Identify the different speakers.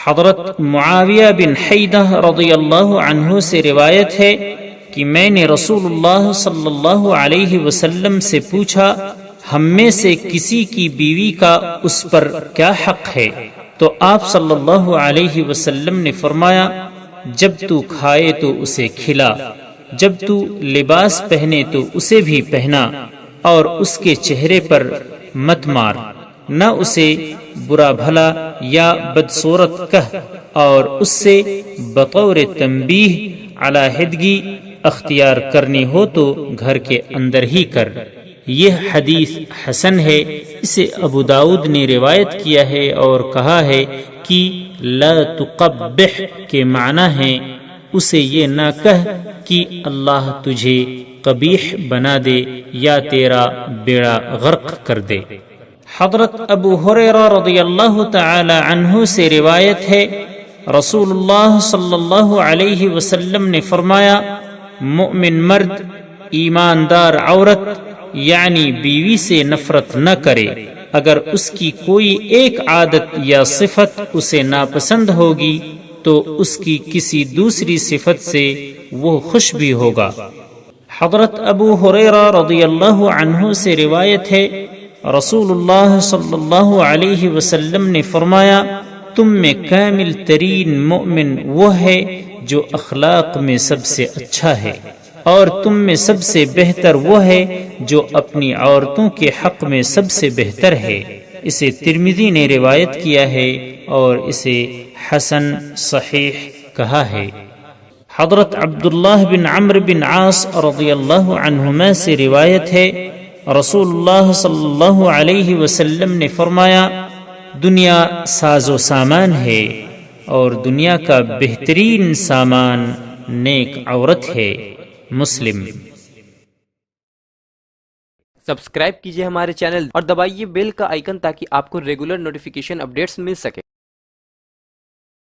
Speaker 1: حضرت معاویہ بن حیدہ رضی اللہ عنہ سے روایت ہے کہ میں نے رسول اللہ صلی اللہ علیہ وسلم سے پوچھا، ہم میں سے کسی کی بیوی کا اس پر کیا حق ہے؟ تو آپ صلی اللہ علیہ وسلم نے فرمایا، جب تو کھائے تو اسے کھلا، جب تو لباس پہنے تو اسے بھی پہنا، اور اس کے چہرے پر مت مار، نہ اسے برا بھلا یا بدصورت کہہ، اور اس سے بطور تنبیہ علیحدگی اختیار کرنی ہو تو گھر کے اندر ہی کر۔ یہ حدیث حسن ہے۔ اسے ابو داؤد نے روایت کیا ہے اور کہا ہے کہ لا تقبح کے معنی ہیں اسے یہ نہ کہہ کہ اللہ تجھے قبیح بنا دے یا تیرا بیڑا غرق کر دے۔ حضرت ابو ہریرہ رضی اللہ تعالی عنہ سے روایت ہے، رسول اللہ صلی اللہ علیہ وسلم نے فرمایا، مومن مرد ایماندار عورت یعنی بیوی سے نفرت نہ کرے، اگر اس کی کوئی ایک عادت یا صفت اسے ناپسند ہوگی تو اس کی کسی دوسری صفت سے وہ خوش بھی ہوگا۔ حضرت ابو ہریرہ رضی اللہ عنہ سے روایت ہے، رسول اللہ صلی اللہ علیہ وسلم نے فرمایا، تم میں کامل ترین مومن وہ ہے جو اخلاق میں سب سے اچھا ہے، اور تم میں سب سے بہتر وہ ہے جو اپنی عورتوں کے حق میں سب سے بہتر ہے۔ اسے ترمذی نے روایت کیا ہے اور اسے حسن صحیح کہا ہے۔ حضرت عبداللہ بن عمرو بن عاص رضی اللہ عنہما سے روایت ہے، رسول اللہ صلی اللہ علیہ وسلم نے فرمایا، دنیا ساز و سامان ہے اور دنیا کا بہترین سامان نیک عورت ہے۔ مسلم۔
Speaker 2: سبسکرائب کیجئے ہمارے چینل اور دبائیے بیل کا آئیکن تاکہ آپ کو ریگولر نوٹیفیکیشن اپڈیٹس مل سکے۔